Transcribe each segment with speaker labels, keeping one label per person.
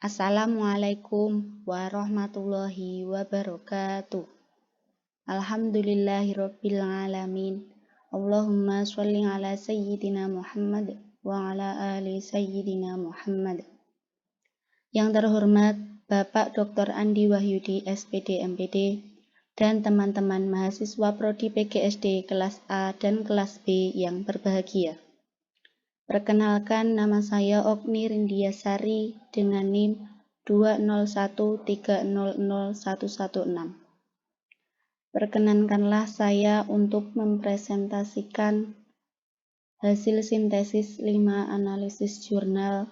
Speaker 1: Assalamualaikum warahmatullahi wabarakatuh. Alhamdulillahirabbil alamin. Allahumma sholli ala sayyidina Muhammad wa ala ali sayyidina Muhammad. Yang terhormat Bapak Dr. Andi Wahyudi SPD MPD dan teman-teman mahasiswa Prodi PGSD kelas A dan kelas B yang berbahagia. Perkenalkan, nama saya Okni Rindiasari dengan NIM 201300116. Perkenankanlah saya untuk mempresentasikan hasil sintesis 5 analisis jurnal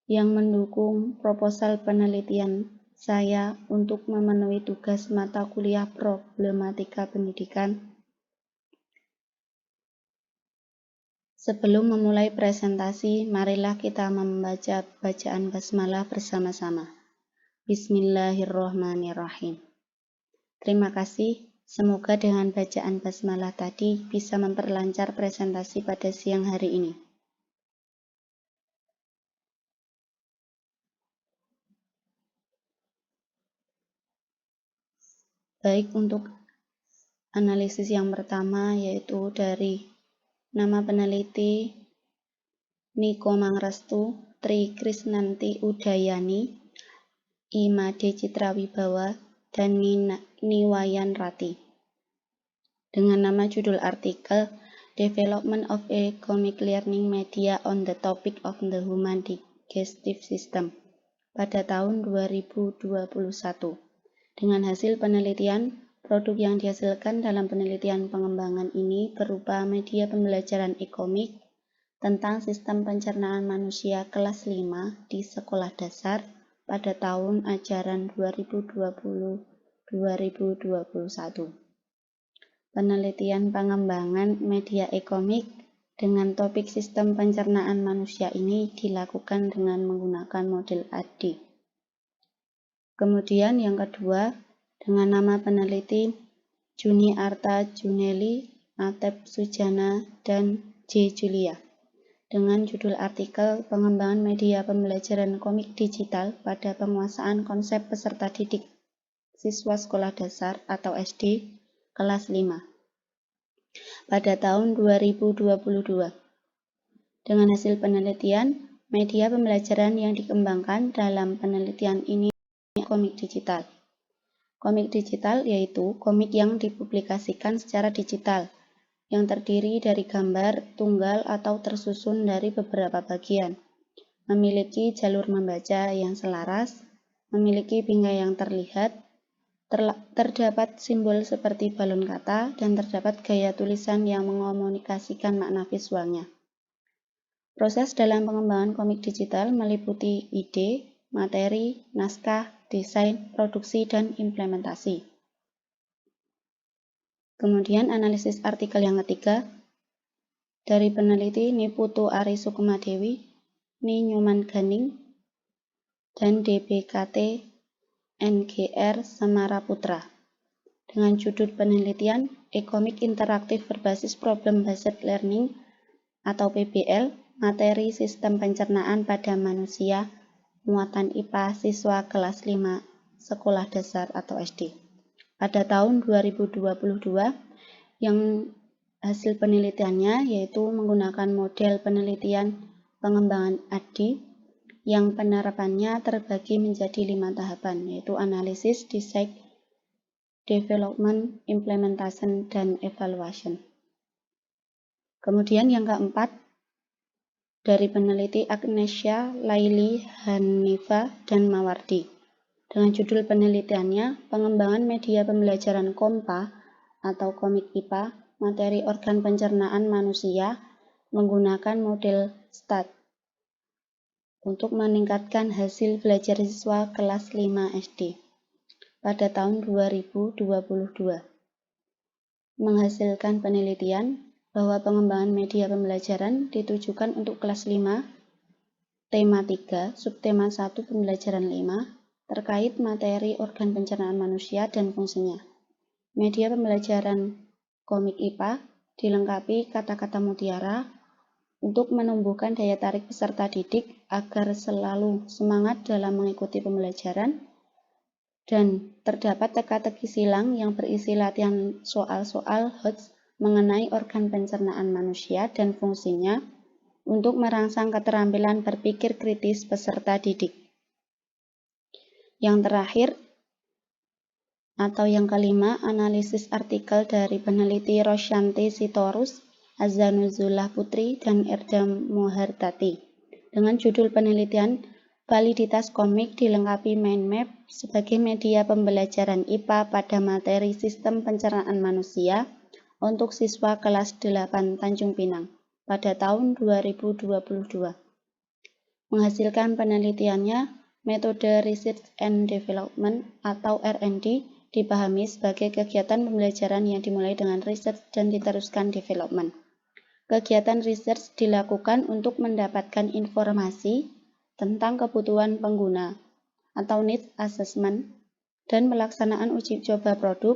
Speaker 1: yang mendukung proposal penelitian saya untuk memenuhi tugas mata kuliah problematika pendidikan. Sebelum memulai presentasi, marilah kita membaca bacaan basmalah bersama-sama. Bismillahirrahmanirrahim. Terima kasih. Semoga dengan bacaan basmalah tadi bisa memperlancar presentasi pada siang hari ini. Baik, untuk analisis yang pertama yaitu dari nama peneliti Niko Mangrestu, Tri Krisnanti Udayani, Imade Citrawibawa, dan Niwayan Rati. Dengan nama judul artikel Development of a Comic Learning Media on the Topic of the Human Digestive System pada tahun 2021. Dengan hasil penelitian, produk yang dihasilkan dalam penelitian pengembangan ini berupa media pembelajaran e-komik tentang sistem pencernaan manusia kelas 5 di sekolah dasar pada tahun ajaran 2020-2021. Penelitian pengembangan media e-komik dengan topik sistem pencernaan manusia ini dilakukan dengan menggunakan model AD. Kemudian yang kedua, dengan nama peneliti Juni Arta Juneli, Atep Sujana, dan J. Julia. Dengan judul artikel Pengembangan Media Pembelajaran Komik Digital pada Penguasaan Konsep Peserta Didik Siswa Sekolah Dasar atau SD kelas 5 pada tahun 2022. Dengan hasil penelitian, media pembelajaran yang dikembangkan dalam penelitian ini komik digital. Komik digital yaitu komik yang dipublikasikan secara digital, yang terdiri dari gambar tunggal atau tersusun dari beberapa bagian, memiliki jalur membaca yang selaras, memiliki bingkai yang terlihat, terdapat simbol seperti balon kata, dan terdapat gaya tulisan yang mengomunikasikan makna visualnya. Proses dalam pengembangan komik digital meliputi ide, materi, naskah, desain, produksi, dan implementasi. Kemudian analisis artikel yang ketiga dari peneliti Niputu Ari Sukumadewi, Ni Nyoman Ganing, dan DBKT NGR Semara Putra dengan judul penelitian E-komik interaktif berbasis Problem Based Learning atau PBL, materi sistem pencernaan pada manusia, muatan IPA siswa kelas 5 sekolah dasar atau SD. Pada tahun 2022 yang hasil penelitiannya yaitu menggunakan model penelitian pengembangan ADDIE yang penerapannya terbagi menjadi 5 tahapan yaitu analisis, design, development, implementation, dan evaluation. Kemudian yang keempat dari peneliti Agnesia, Laili, Hanifa, dan Mawardi dengan judul penelitiannya Pengembangan Media Pembelajaran KOMPA atau Komik IPA, materi organ pencernaan manusia menggunakan model STAT untuk meningkatkan hasil belajar siswa kelas 5 SD pada tahun 2022. Menghasilkan penelitian bahwa pengembangan media pembelajaran ditujukan untuk kelas 5, tema 3, subtema 1 pembelajaran 5, terkait materi organ pencernaan manusia dan fungsinya. Media pembelajaran komik IPA dilengkapi kata-kata mutiara, untuk menumbuhkan daya tarik peserta didik agar selalu semangat dalam mengikuti pembelajaran, dan terdapat teka-teki silang yang berisi latihan soal-soal HOTS mengenai organ pencernaan manusia dan fungsinya untuk merangsang keterampilan berpikir kritis peserta didik. Yang terakhir, atau yang kelima, analisis artikel dari peneliti Rosyanti Sitorus, Azanuzullah Putri, dan Erda Mohartati dengan judul penelitian Validitas komik dilengkapi mind map sebagai media pembelajaran IPA pada materi sistem pencernaan manusia untuk siswa kelas 8 Tanjung Pinang pada tahun 2022. Menghasilkan penelitiannya, metode Research and Development atau R&D dipahami sebagai kegiatan pembelajaran yang dimulai dengan research dan diteruskan development. Kegiatan research dilakukan untuk mendapatkan informasi tentang kebutuhan pengguna atau needs assessment dan pelaksanaan uji coba produk,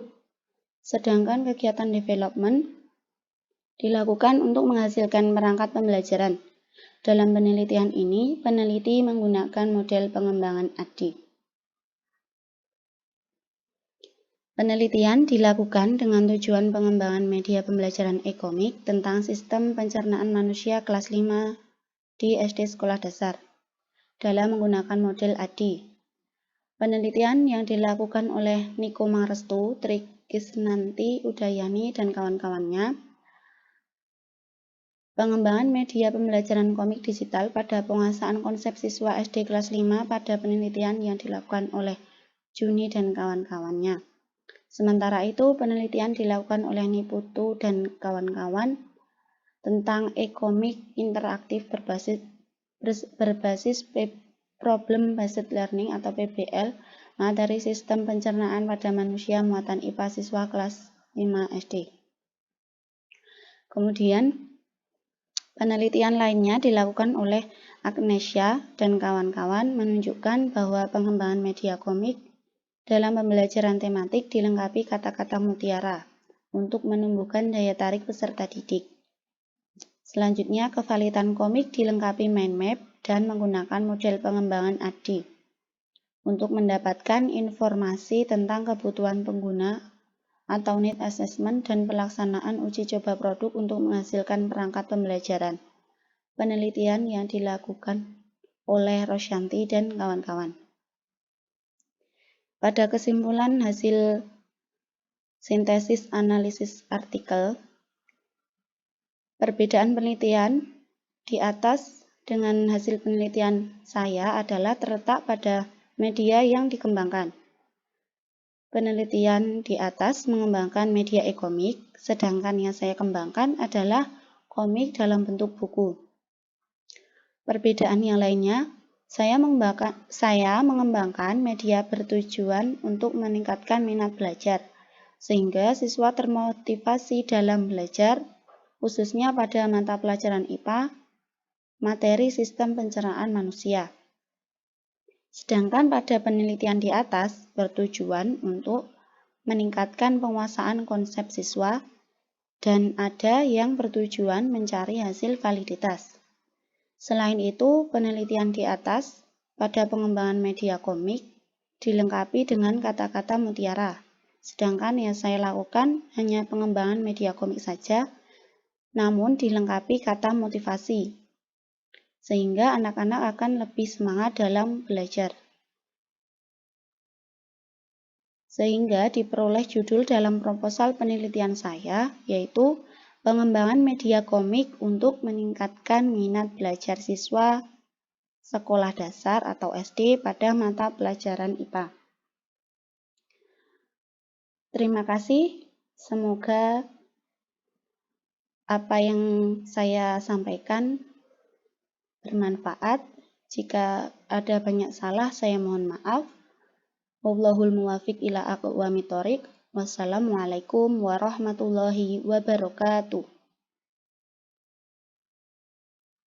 Speaker 1: sedangkan kegiatan development dilakukan untuk menghasilkan perangkat pembelajaran. Dalam penelitian ini, peneliti menggunakan model pengembangan ADDIE. Penelitian dilakukan dengan tujuan pengembangan media pembelajaran e-komik tentang sistem pencernaan manusia kelas 5 di SD Sekolah Dasar dalam menggunakan model ADDIE. Penelitian yang dilakukan oleh Niko Mangrestu, Trikisnanti Udayani, dan kawan-kawannya, pengembangan media pembelajaran komik digital pada penguasaan konsep siswa SD kelas 5 pada penelitian yang dilakukan oleh Juni dan kawan-kawannya. Sementara itu, penelitian dilakukan oleh Niputu dan kawan-kawan tentang e-komik interaktif berbasis Problem Based Learning atau PBL, materi sistem pencernaan pada manusia muatan IPA siswa kelas 5 SD. Kemudian, penelitian lainnya dilakukan oleh Agnesia dan kawan-kawan menunjukkan bahwa pengembangan media komik dalam pembelajaran tematik dilengkapi kata-kata mutiara untuk menumbuhkan daya tarik peserta didik. Selanjutnya, kevalitan komik dilengkapi mind map dan menggunakan model pengembangan ADDIE untuk mendapatkan informasi tentang kebutuhan pengguna atau need assessment dan pelaksanaan uji coba produk untuk menghasilkan perangkat pembelajaran. Penelitian yang dilakukan oleh Rosyanti dan kawan-kawan. Pada kesimpulan hasil sintesis analisis artikel, perbedaan penelitian di atas dengan hasil penelitian saya adalah terletak pada media yang dikembangkan. Penelitian di atas mengembangkan media e-komik, sedangkan yang saya kembangkan adalah komik dalam bentuk buku. Perbedaan yang lainnya, saya mengembangkan media bertujuan untuk meningkatkan minat belajar, sehingga siswa termotivasi dalam belajar, khususnya pada mata pelajaran IPA, materi sistem pencernaan manusia. Sedangkan pada penelitian di atas bertujuan untuk meningkatkan penguasaan konsep siswa, dan ada yang bertujuan mencari hasil validitas. Selain itu, penelitian di atas pada pengembangan media komik dilengkapi dengan kata-kata mutiara, sedangkan yang saya lakukan hanya pengembangan media komik saja, namun dilengkapi kata motivasi, sehingga anak-anak akan lebih semangat dalam belajar. Sehingga diperoleh judul dalam proposal penelitian saya, yaitu pengembangan media komik untuk meningkatkan minat belajar siswa sekolah dasar atau SD pada mata pelajaran IPA. Terima kasih, semoga apa yang saya sampaikan bermanfaat. Jika ada banyak salah, saya mohon maaf. Wallahul muwafiq ila aqwamit thoriq. Wassalamualaikum warahmatullahi wabarakatuh.